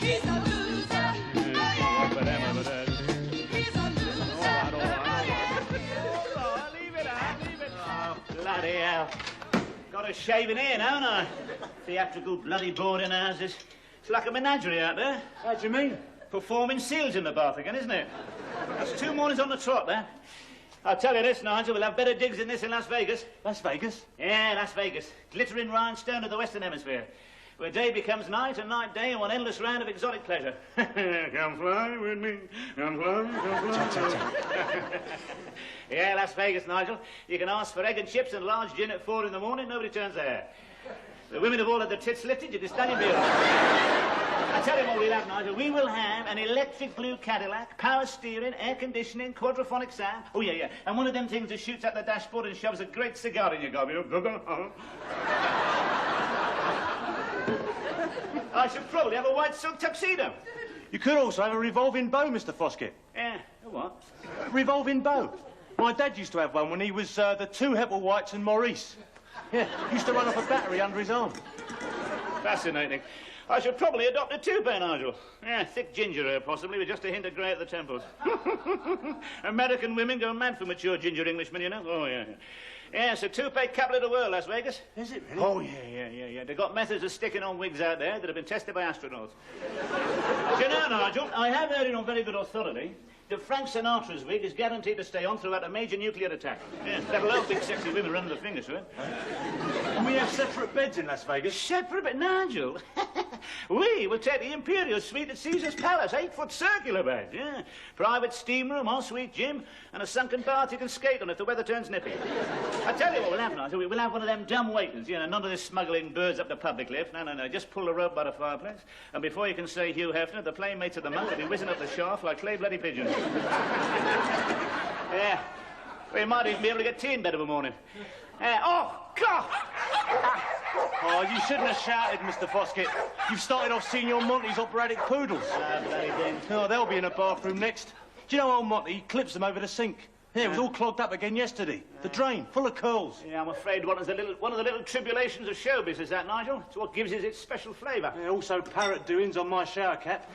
He's a loser. Oh, yeah. He's a loser. Oh, leave it out, leave it. Oh, bloody hell. Got a shaving here, haven't I? Theatrical bloody boarding houses. It's like a menagerie out there. How do you mean? Performing seals in the bath again, isn't it? That's 2 mornings on the trot, there. I'll tell you this, Nigel, we'll have better digs than this in Las Vegas. Las Vegas? Yeah, Las Vegas. Glittering rhinestone of the Western Hemisphere, where day becomes night and night day in one endless round of exotic pleasure. Come fly with me, come fly. Yeah, Las Vegas, Nigel. You can ask for egg and chips and large gin at 4 in the morning, nobody turns there. The women have all had their tits lifted, you just stand and be all right. I tell you what we'll have, Nigel. We will have an electric blue Cadillac, power steering, air conditioning, quadraphonic sound. Oh, yeah. And one of them things that shoots at the dashboard and shoves a great cigar in your gob. You know? I should probably have a white silk tuxedo. You could also have a revolving bow, Mr. Foskett. Yeah, a what? Revolving bow. My dad used to have one when he was the 2 Hepplewhites and Maurice. Yeah, used to run off a battery under his arm. Fascinating. I should probably adopt a toupee, Nigel. Yeah, thick ginger hair, possibly, with just a hint of grey at the temples. American women go mad for mature ginger Englishmen, you know. Oh, yeah. Yeah, it's a toupee capital of the world, Las Vegas. Is it really? Oh, yeah. They've got methods of sticking on wigs out there that have been tested by astronauts. Do you know, Nigel, I have heard it on very good authority that Frank Sinatra's wig is guaranteed to stay on throughout a major nuclear attack. Yeah, that'll help big sexy women running their fingers through it. And we have separate beds in Las Vegas. Separate bed? Nigel, we will take the Imperial Suite at Caesar's Palace, 8-foot circular bed, yeah. Private steam room, ensuite gym, and a sunken bath you can skate on if the weather turns nippy. I tell you what we'll have, Nigel, we'll have one of them dumb waiters, you know, none of this smuggling birds up the public lift. No, just pull the rope by the fireplace, and before you can say Hugh Hefner, the playmates of the month will be whizzing up the shaft like clay bloody pigeons. Yeah, we might even be able to get tea in bed of a morning. Oh, God! Oh, you shouldn't have shouted, Mr. Foskett. You've started off Signor Monty's operatic poodles. Bloody thing. Oh, they'll be in a bathroom next. Do you know old Monty clips them over the sink? Yeah, it was all clogged up again yesterday. The drain, full of curls. Yeah, I'm afraid one of the little tribulations of show business, that, Nigel. It's what gives it its special flavour. Yeah, also parrot doings on my shower cap.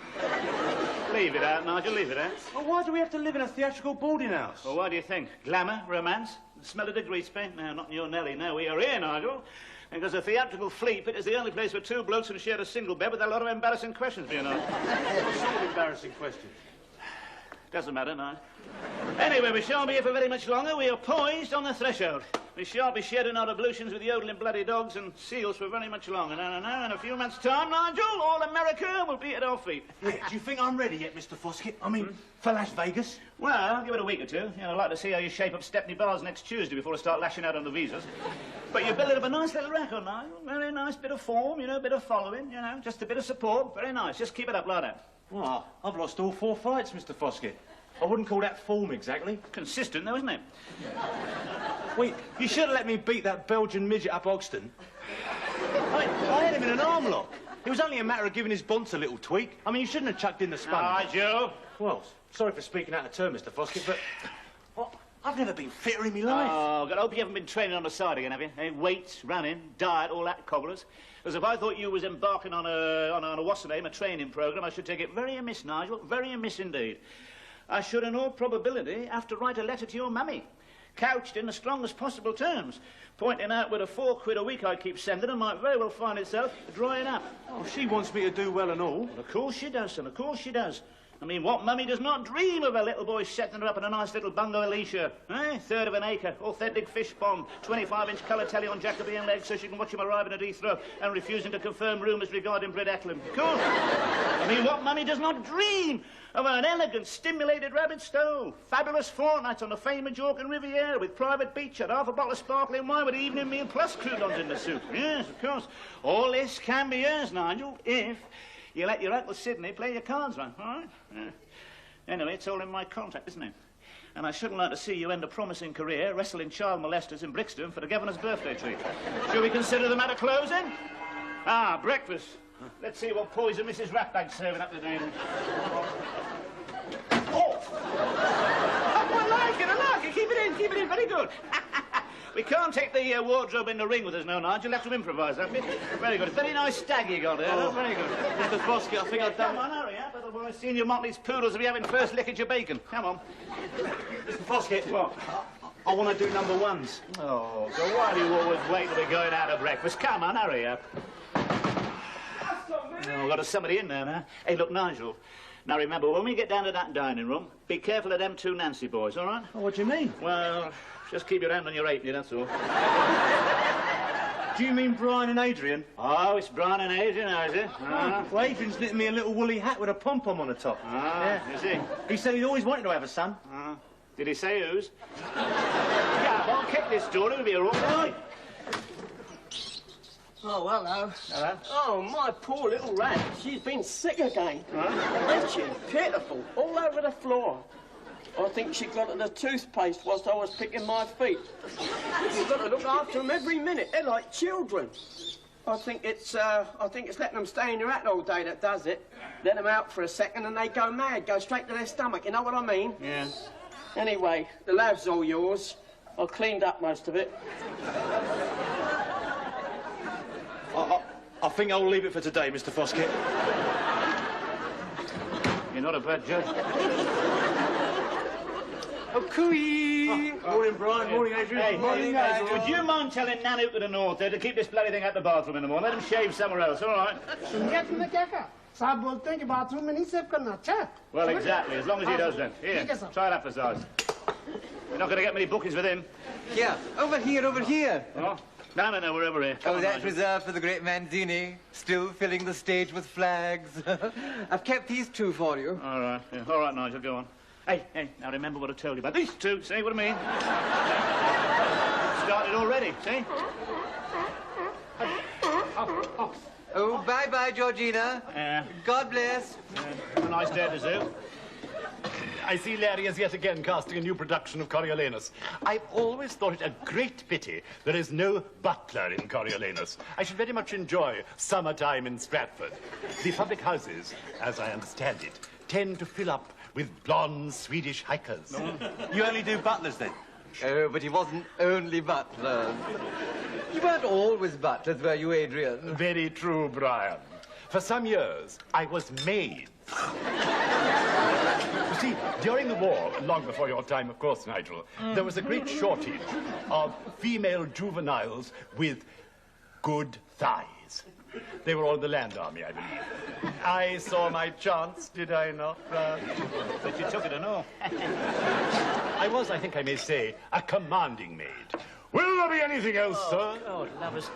Leave it out, Nigel, leave it out. Well, why do we have to live in a theatrical boarding house? Well, why do you think? Glamour, romance, the smell of the grease paint? No, not in your Nelly, no. We are here, Nigel. Because a theatrical flea pit is the only place where 2 blokes can share a single bed with a lot of embarrassing questions being asked. What sort of embarrassing questions? Doesn't matter, no. Anyway, we shan't be here for very much longer. We are poised on the threshold. We shan't be sharing our ablutions with yodeling bloody dogs and seals for very much longer. No. In a few months' time, Nigel, all America will be at our feet. Yeah, do you think I'm ready yet, Mr. Foskett? I mean, for Las Vegas? Well, I'll give it a week or two. You know, I'd like to see how you shape up Stepney Bars next Tuesday before I start lashing out on the visas. But you're building up a nice little record, Nigel. Very nice bit of form, you know, a bit of following, you know, just a bit of support. Very nice. Just keep it up like that. Well, I've lost all 4 fights, Mr. Foskett. I wouldn't call that form exactly. Consistent, though, isn't it? Wait, you should have let me beat that Belgian midget up Ogston. I had him in an arm lock. It was only a matter of giving his bonds a little tweak. I mean, you shouldn't have chucked in the sponge. All right, Joe. Well, sorry for speaking out of turn, Mr. Foskett, but... Well, I've never been fitter in my life. Oh, God, I hope you haven't been training on the side again, have you? Weights, running, diet, all that cobblers. Because if I thought you was embarking on a what's the name, a training programme, I should take it very amiss, Nigel. Very amiss indeed. I should, in all probability, have to write a letter to your mummy, couched in the strongest possible terms, pointing out where the £4 a week I keep sending her might very well find itself drying up. Oh, she wants me to do well and all. Well, of course she does, son, of course she does. I mean, what mummy does not dream of a little boy setting her up in a nice little bungalow Alicia? Eh? 1/3 of an acre, authentic fish pond, 25-inch colour telly on Jacobean legs so she can watch him arriving at Heathrow and refusing to confirm rumours regarding Brett Eklund. Of course. I mean, what mummy does not dream of an elegant, stimulated rabbit stove, fabulous fortnights on the famed Majorcan Riviera with private beach at half a bottle of sparkling wine with evening meal plus croutons in the soup. Yes, of course. All this can be yours, Nigel, if you let your Uncle Sidney play your cards right, all right? Yeah. Anyway, it's all in my contract, isn't it? And I shouldn't like to see you end a promising career wrestling child molesters in Brixton for the governor's birthday treat. Shall we consider the matter closed, then? Ah, breakfast. Let's see what poison Mrs. Ratbag's serving up today. Oh! I like it. Keep it in, very good. We can't take the wardrobe in the ring with us now, Nigel. You'll have to improvise, have you? Very good. Very nice stag you got there. Oh. Very good. Mr. Foskett, I think I've done... Come on, hurry up. Otherwise, Senior Motley's poodles will be having first lick at your bacon. Come on. Mr. Foskett. What? I want to do number ones. Oh, so why do you always wait till we're going out of breakfast? Come on, hurry up. Oh, we've got somebody in there now. Hey, look, Nigel. Now, remember, when we get down to that dining room, be careful of them two Nancy boys, all right? Oh, what do you mean? Well, just keep your hand on your apron, that's all. Do you mean Brian and Adrian? Oh, it's Brian and Adrian, is it? Well, Adrian's knitting me a little woolly hat with a pom-pom on the top. Is he? He said he'd always wanted to have a son. Did he say whose? Yeah, well, kick this door, it'll be all right. Oh, hello. Hello? Oh, my poor little rat. She's been sick again. Itchy, pitiful, all over the floor. I think she got at the toothpaste whilst I was picking my feet. You've got to look after them every minute. They're like children. I think it's letting them stay in your hat all day that does it. Let them out for a second and they go mad, go straight to their stomach. You know what I mean? Yeah. Anyway, the lav's all yours. I cleaned up most of it. I think I'll leave it for today, Mr. Foskett. You're not a bad judge. Oh, cooey! Morning, Brian. Morning, Adrian. Hey, morning, hey, Adrian. would you mind telling Nanook to the north there to keep this bloody thing out the bathroom in the morning? Let him shave somewhere else, all right? सुनिए तुमने क्या कहा साहब बोलते हैं कि bathroom में नहीं सेव करना अच्छा Well, exactly, as long as he does then. Here, ठीक है साहब try that for size. You're not going to get many bookings with him. Yeah, over here, over here. Oh? No, we're over here. Come Oh, on, that's Nigel. reserved for the great Manzini, still filling the stage with flags. I've kept these two for you. All right, yeah. All right, Nigel, go on. Hey, now remember what I told you about these two, see what I mean? Started already, see? Oh, bye-bye, Georgina. Yeah. God bless. A nice day at the zoo. I see Larry is yet again casting a new production of Coriolanus. I've always thought it a great pity there is no butler in Coriolanus. I should very much enjoy summertime in Stratford. The public houses, as I understand it, tend to fill up with blonde Swedish hikers. You only do butlers, then? Oh, but he wasn't only butler. You weren't always butlers, were you, Adrian? Very true, Brian. For some years, I was maid. You see, during the war, long before your time, of course, Nigel, there was a great shortage of female juveniles with good thighs. They were all in the land army, I believe. I saw my chance, did I not, Brian? But you took it and all. I was, I think I may say, a commanding maid. Will there be anything else, sir? Oh, lovers.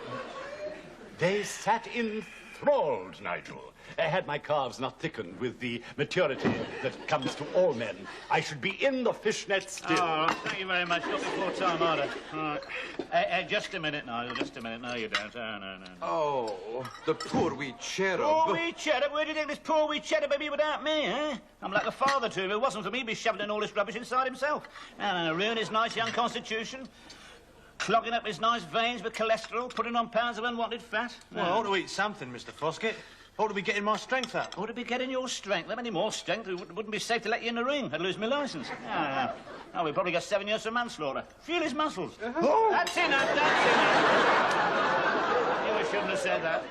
They sat enthralled, Nigel. Had my calves not thickened with the maturity that comes to all men, I should be in the fishnet still. Oh, thank you very much. Not before time, either. All right. Just a minute, Nigel, just a minute. No, you don't. Oh, no. Oh, the poor wee cherub. Poor wee cherub? Where do you think this poor wee cherub would be without me, eh? I'm like a father to him. If it wasn't for me, he'd be shoveling all this rubbish inside himself. And ruin his nice young constitution, clogging up his nice veins with cholesterol, putting on pounds of unwanted fat. Well, I ought to eat something, Mr. Foskett. Ought to be getting my strength up. Ought to be getting your strength. That any more strength, it wouldn't be safe to let you in the ring. I'd lose my licence. Oh, we probably got 7 years for manslaughter. Feel his muscles. Oh. That's enough, You shouldn't have said that.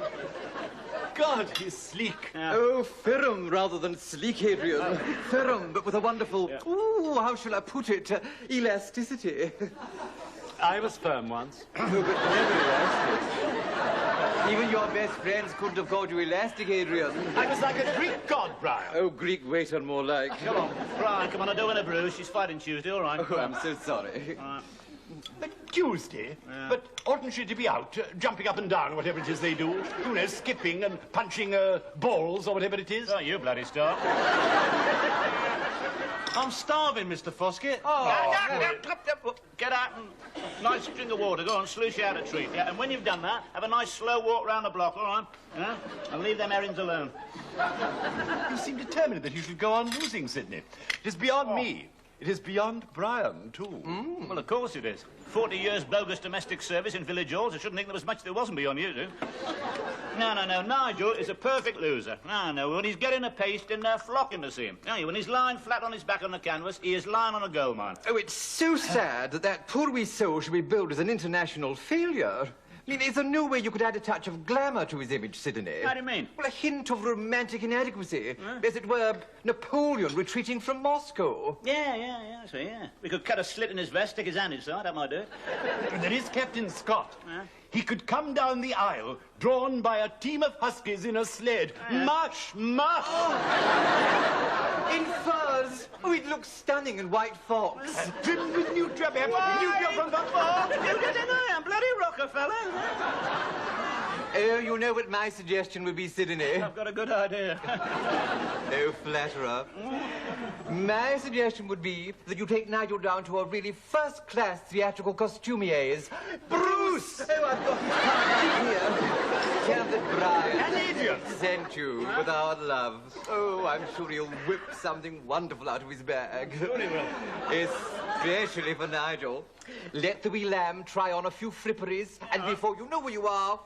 God, he's sleek. Oh, firm rather than sleek, Adrian. Firm, but with a wonderful, ooh, how shall I put it, elasticity. I was firm once. Oh, but never elastic. Even your best friends couldn't have called you elastic, Adrian. I was like a Greek god, Brian. Oh, Greek waiter, more like. Come on, Brian, come on, I don't want a bruise. She's fighting Tuesday, all right. Oh, I'm so sorry. Tuesday? But oughtn't she to be out, jumping up and down, whatever it is they do? You know, skipping and punching balls or whatever it is? Oh, you bloody star. I'm starving, Mr. Foskett. Get out and nice drink of water. Go on, sluice you out a treat. Yeah, and when you've done that, have a nice slow walk round the block, all right? Yeah? And leave them herrings alone. You seem determined that you should go on losing, Sidney. It is beyond me It is beyond Brian, too. Well, of course it is. 40 years bogus domestic service in village halls. I shouldn't think there was much there wasn't beyond you two. No. Nigel is a perfect loser. No. When he's getting a pasting, they're flocking to see him. When he's lying flat on his back on the canvas, he is lying on a gold mine. Oh, it's so sad that poor wee soul should be billed as an international failure. I mean, is there no way you could add a touch of glamour to his image, Sidney? How do you mean? Well, a hint of romantic inadequacy. As it were, Napoleon retreating from Moscow. Yeah. We could cut a slit in his vest, stick his hand inside, that might do it. There is Captain Scott. He could come down the aisle, drawn by a team of huskies in a sled. Mush! In furs. Oh, he'd look stunning in white fox. Trimmed with new drabby. From the ball. You get in there, bloody Rockefeller. Oh, you know what my suggestion would be, Sidney? I've got a good idea. No flatterer. My suggestion would be that you take Nigel down to a really first-class theatrical costumier's. Bruce! Oh, I've got his card here. Tell that Brian sent you with our love. Oh, I'm sure he'll whip something wonderful out of his bag. Sure he will. Especially for Nigel. Let the wee lamb try on a few fripperies, and before you know where you are,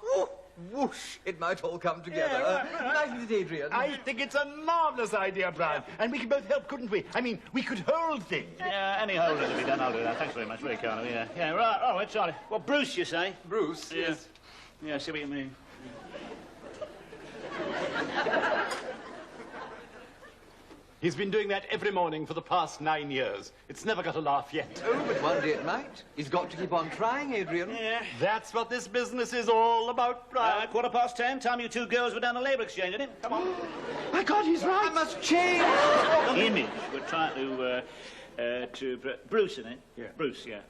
whoosh, it might all come together. Right. Isn't it, Adrian? I think it's a marvellous idea, Brian. And we could both help, couldn't we? I mean, we could hold things. Yeah, any holding to be done, I'll do that. Thanks very much, very kind of you. Yeah, right, all right, Charlie. Well, Bruce, you say? Bruce, Yeah. yes. Yeah, I see what you mean. He's been doing that every morning for the past 9 years. It's never got a laugh yet. Oh, but one day it might. He's got to keep on trying, Adrian. Yeah. That's what this business is all about, Brian. 10:15, time you two girls were down the Labour Exchange, isn't it? Come on. My God, he's right. I must change. Image. We're trying to Bruce, isn't it? Yeah. Bruce, yeah.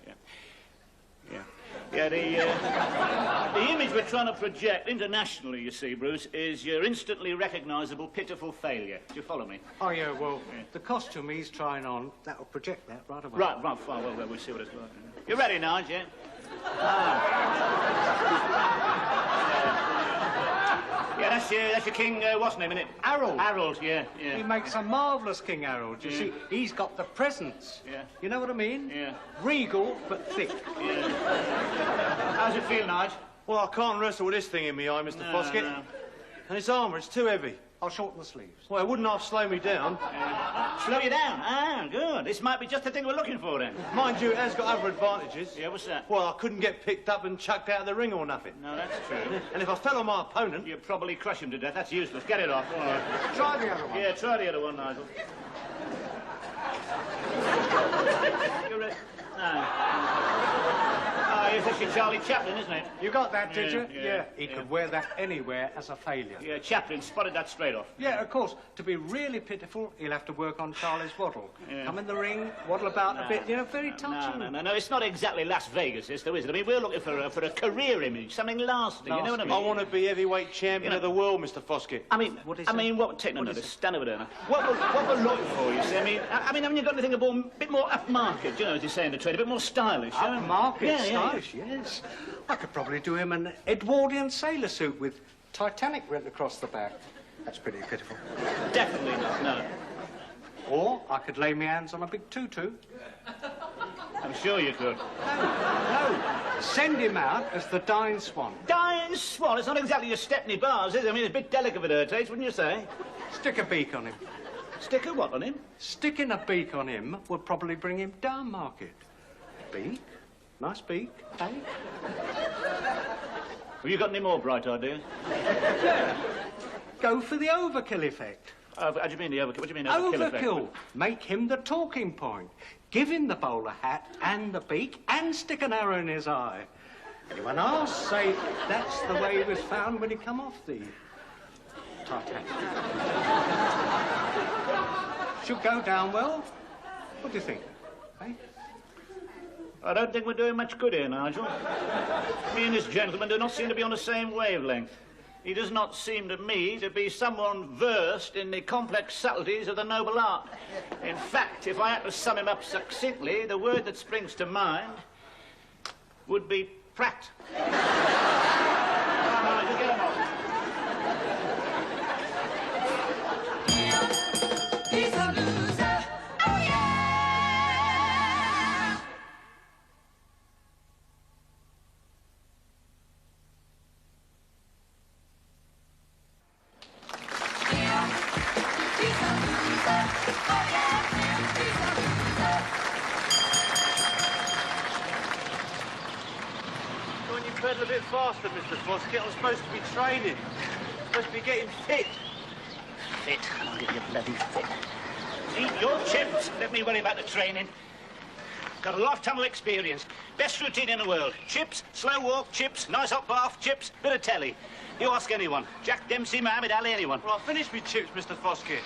Yeah, the image we're trying to project internationally, you see, Bruce, is your instantly recognisable, pitiful failure. Do you follow me? Oh, yeah, well, the costume he's trying on, that'll project that right away. Right, fine. Well, we'll see what it's like. You ready, Nige, yeah? Yeah, that's your king, what's his name, isn't it? Harold. Harold, yeah. He makes a marvellous King Harold. You see, he's got the presence. Yeah. You know what I mean? Yeah. Regal, but thick. How's it feel, Nige? Well, I can't wrestle with this thing in my eye, Mr. Foskett. No. And his armour, it's too heavy. I'll shorten the sleeves. Well, it wouldn't half slow me down. Slow you down? Good. This might be just the thing we're looking for, then. Mind you, it has got other advantages. Yeah, what's that? Well, I couldn't get picked up and chucked out of the ring or nothing. No, that's true. And if I fell on my opponent... You'd probably crush him to death. That's useless. Get it off. All right. Try the other one. Yeah, try the other one, Nigel. You're ready? No. Oh, yes, that's your Charlie Chaplin, isn't it? You got that, did you? Yeah. He could wear that anywhere as a failure. Yeah, Chaplin spotted that straight off. Yeah, of course. To be really pitiful, he'll have to work on Charlie's waddle. Yeah. Come in the ring, waddle about a bit, very touching. No, it's not exactly Las Vegas, this, though, is it? I mean, we're looking for a career image, something lasting, you know what I mean? I want to be heavyweight champion of the world, Mr. Foskett. Take no notice. Stand over there now. What we're looking for, you see, I mean, haven't you got anything a bit more upmarket, you know, as you say in the trade, a bit more stylish? Upmarket, stylish, yes. I could probably do him an Edwardian sailor suit with Titanic written across the back. That's pretty pitiful. Definitely not, no. Or I could lay my hands on a big tutu. I'm sure you could. No. Send him out as the Dying Swan. Dying Swan? It's not exactly your Stepney Bars, is it? I mean, it's a bit delicate with her taste, wouldn't you say? Stick a beak on him. Stick a what on him? Sticking a beak on him would probably bring him down market. Beak? Nice beak, eh? Have you got any more bright ideas? Go for the overkill effect. How do you mean the overkill? What do you mean overkill effect? Overkill. Make him the talking point. Give him the bowler hat and the beak and stick an arrow in his eye. Anyone else say that's the way he was found when he come off the Titanic. Should go down well. What do you think? Eh? I don't think we're doing much good here, Nigel. Me and this gentleman do not seem to be on the same wavelength. He does not seem to me to be someone versed in the complex subtleties of the noble art. In fact, if I had to sum him up succinctly, the word that springs to mind would be prat. Come on, Nigel, get him off. He's a loser. Oh, yeah! Can't you pedal a bit faster, Mr. Foskett? I'm supposed to be training. I'm supposed to be getting fit. Fit? I'll give you bloody fit. Eat your chips. Let me worry about the training. Got a lifetime of experience. Best routine in the world. Chips, slow walk, chips, nice hot bath, chips, bit of telly. You ask anyone. Jack Dempsey, Muhammad Ali, anyone. Well, I finished my chips, Mr. Foskett.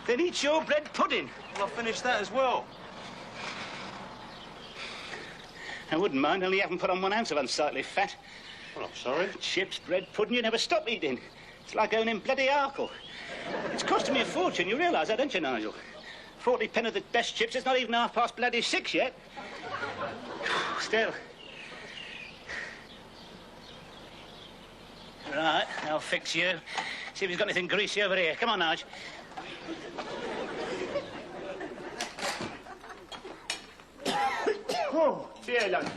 Then eat your bread pudding. Well, I finished that as well. I wouldn't mind, only you haven't put on 1 ounce of unsightly fat. Well, I'm sorry. Chips, bread pudding, you never stop eating. It's like owning bloody Arkle. It's costing me a fortune, you realise that, don't you, Nigel? 40p of the best chips, it's not even 6:30 yet. Still. Right, I'll fix you. See if he's got anything greasy over here. Come on, Nige. Oh, dear London.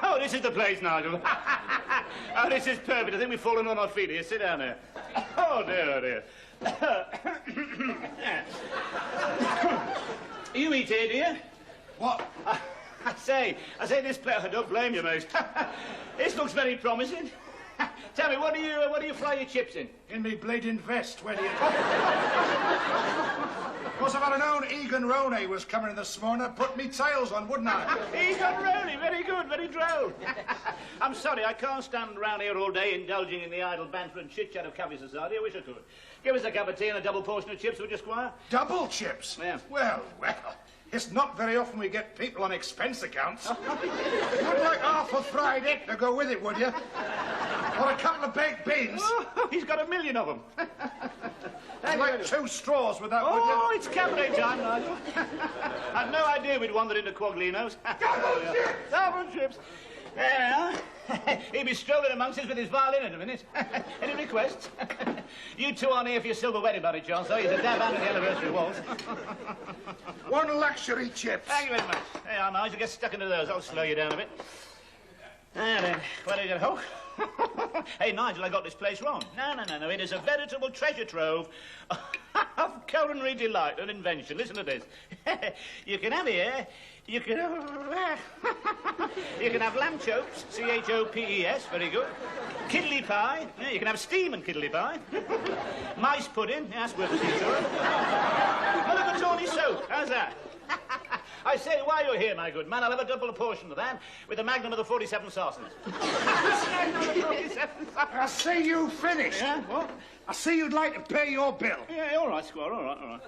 Oh, this is the place, Nigel. Oh, this is perfect. I think we've fallen on our feet here. Sit down there. Oh, dear, oh, dear. You eat here, dear? What? I say this place, I don't blame you, mate. This looks very promising. Tell me, what do you fry your chips in? In me bleeding vest, where do you... Of course, if I'd have known Egan Roney was coming in this morning, I'd put me tails on, wouldn't I? Egan Roney, very good, very droll. I'm sorry, I can't stand around here all day indulging in the idle banter and chit-chat of cabbie society. I wish I could. Give us a cup of tea and a double portion of chips, would you, Squire? Double chips? Yeah. Well, it's not very often we get people on expense accounts. You'd like half a fried egg to go with it, would you? Or a couple of baked beans? Oh, he's got 1 million of them. You'd like 2 straws with that, would you? Oh, it's cabaret time, Nigel. I'd no idea we'd wandered into Quaglino's. Double chips! Double chips. There we are. He'll be strolling amongst us with his violin in a minute. Any requests? You two aren't here for your silver wedding, by any chance, though. He's a dab hand at the anniversary waltz. 1 luxury chips. Thank you very much. There you are, Nigel. Get stuck into those. I'll slow you down a bit. Now then, where did you go? Hey, Nigel, I got this place wrong. No. It is a veritable treasure trove of culinary delight and invention. Listen to this. You can have here... You can have lamb chopes, C-H-O-P-E-S, very good. Kiddly pie, yeah, you can have steam and kiddly pie. Mice pudding, yeah, that's worth a feature. Mulligatawny soap, how's that? I say, while you're here, my good man, I'll have a double portion of that with a magnum of the 47 sauces. I see you finished. Yeah, what? I see you'd like to pay your bill. Yeah, all right, Squire, all right.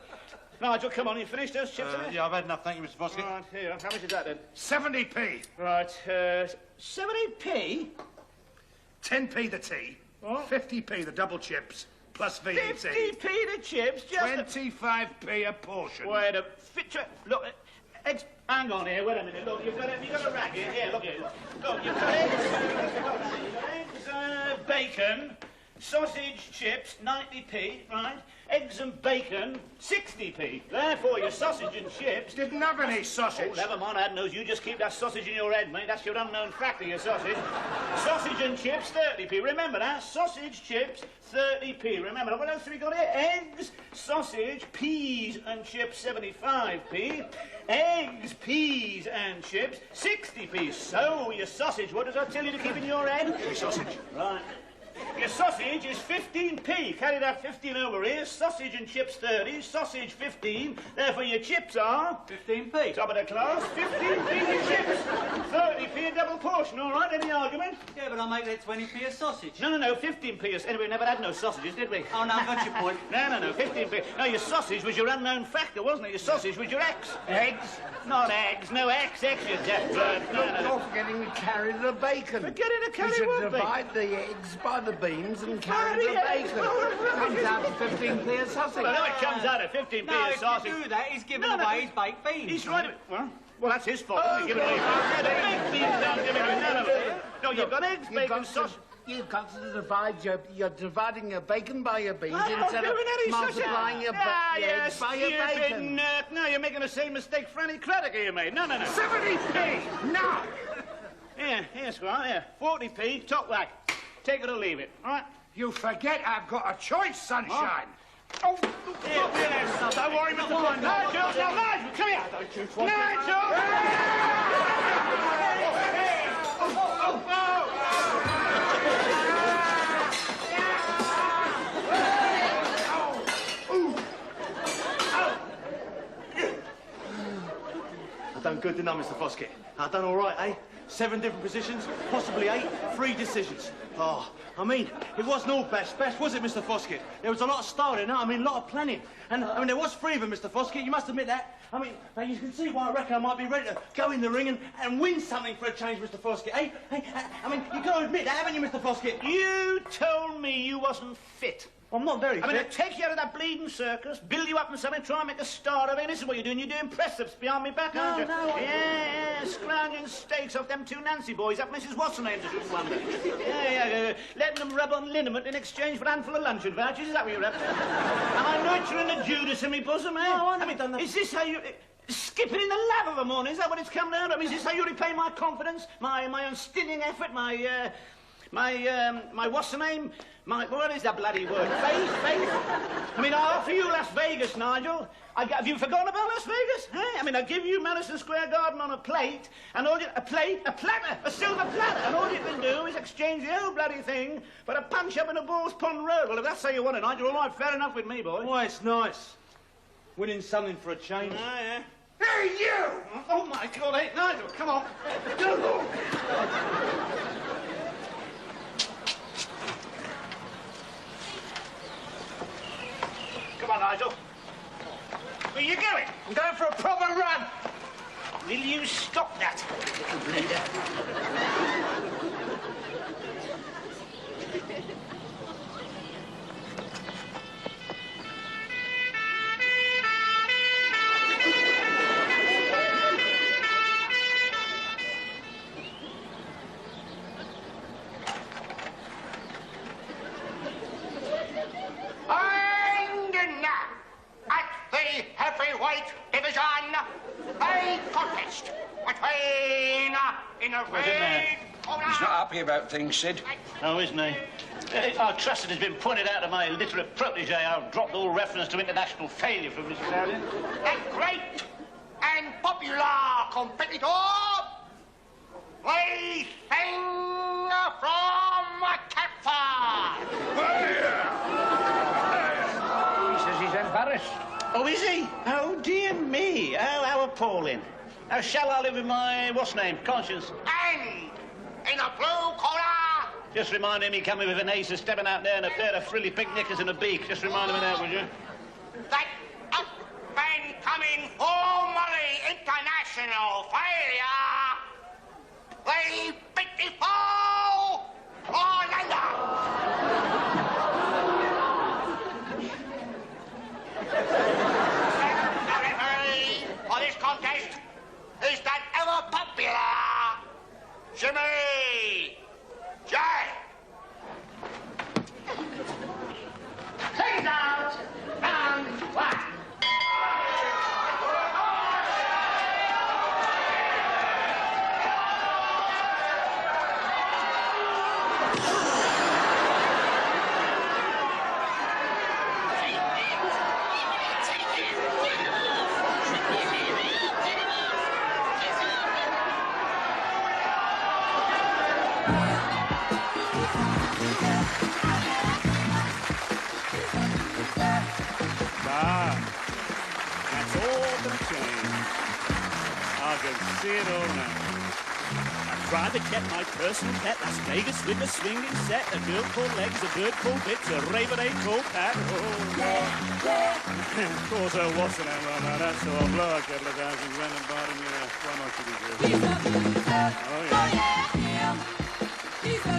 Nigel, come on, you finished those chips? Yeah, I've had enough, thank you, Mr. Foskett. Right, here, how much is that then? 70p. Right, 70p? 10p the tea. What? 50p the double chips, plus VAT. 50p the chips, just 25p a portion. Wait a... Look, hang on here, wait a minute. Look, you've got a rack here. Here, look here. Look, you've got eggs, bacon, sausage, chips, 90p, right? Eggs and bacon, 60p. Therefore, your sausage and chips... Didn't have any sausage. Oh, never mind, I had nose. You just keep that sausage in your head, mate. That's your unknown factor, your sausage. Sausage and chips, 30p. Remember that. Sausage, chips, 30p. Remember that. What else have we got here? Eggs, sausage, peas and chips, 75p. Eggs, peas and chips, 60p. So, your sausage, what does I tell you to keep in your head? Your sausage. Right. Your sausage is 15p. Carry that 15 over here. Sausage and chips 30. Sausage 15. Therefore, your chips are... 15p. Top of the class. 15p for chips. 30p a double portion. All right, any argument? Yeah, but I'll make that 20p a sausage. No, 15p. Anyway, we never had no sausages, did we? Oh, no, I got your point. No, 15p. No, your sausage was your unknown factor, wasn't it? Your sausage was your X. Eggs? Not eggs. No, X, you deaf bird. No. You're forgetting to carry the bacon. Forgetting to carry You should what divide the eggs by the beans and carry the Carry eggs. bacon. Comes out to 15p a sausage. Well, no, it comes out at 15p No, a if sausage. you do that, he's giving No. away his baked beans. He's right. Well, that's his fault. He's giving away. No, you've got eggs, bacon, sausage. You've got to divide you're dividing your bacon by your beans I'm not instead of doing any such multiplying your eggs by your bacon. Nerd. No, you're making the same mistake Franny Craddock here made. No. 70p! Now! Here, Squire, 40p, top whack. Take it or leave it, all right? You forget I've got a choice, sunshine. Here, so Don't worry, Mr. Foskett. Nigel, now, Nigel, come here. Nigel! I've done good, didn't I, Mr. Foskett? I've done all right, eh? 7 different positions, possibly 8, 3 decisions. Oh, I mean, it wasn't all best, was it, Mr. Foskett? There was a lot of styling, I mean, a lot of planning. And, I mean, there was 3 of them, Mr. Foskett, you must admit that. I mean, now you can see why I reckon I might be ready to go in the ring and win something for a change, Mr. Foskett, eh? Hey, I mean, you've got to admit that, haven't you, Mr. Foskett? You told me you wasn't fit. I'm not very fit. I mean, I'll take you out of that bleeding circus, build you up in something, try and make a star of it. This is what you're doing. You're doing press-ups behind me back, aren't you? Yeah, scrounging steaks off them 2 Nancy boys up Mrs. What's-her-name's, I shouldn't wonder. Yeah, letting them rub on liniment in exchange for a handful of luncheon vouchers. Is that what you're up to? Am I nurturing the Judas in me bosom, eh? No, I haven't done that. Is this how you... Skipping in the lap of a morning, is that what it's come down to? Is this how you repay my confidence, my unstinting effort, my what's the name? What is that bloody word? Faith? I mean, I offer you Las Vegas, Nigel. Have you forgotten about Las Vegas? Eh? I mean, I give you Madison Square Garden on a plate, and a platter, a silver platter, and all you can do is exchange the whole bloody thing for a punch up in a Balls Pond Road. Well, if that's how you want it, Nigel, all right, fair enough with me, boy. Why, it's nice. Winning something for a change. Ah, yeah. Hey, you! Oh, my God, hey, Nigel, come on. Go. Come on, Nigel. Where are you going? I'm going for a proper run. Will you stop that, little bleeder? Heavyweight division, a contest between in a ring. He's not happy about things, Sid. Oh, isn't he? I trust it has been pointed out to my illiterate protege. I've dropped all reference to international failure from Mrs. Allen. A great and popular competitor, racing from Catford. He says he's embarrassed. Oh, is he? Oh, dear me. Oh, how appalling. How shall I live with my, what's name, conscience? And in a blue collar, Just remind him he coming with an ace of stepping out there in a pair of frilly pink knickers and a beak. Just remind him of that, would you? that up and coming formerly international failure, the pitiful Orlando. The referee for this contest is that ever popular Jimmy J. Take it out and what? That's all gonna change. I can see it all now. I'd rather get my personal pet, Las Vegas with the swinging set, a girl called Legs, a bird called Bits, a raven ain't called Pat. Oh. Of course, what's the name on that? So I'll blow a couple of thousand random bottom, yeah. Why not should he do? Oh, yeah.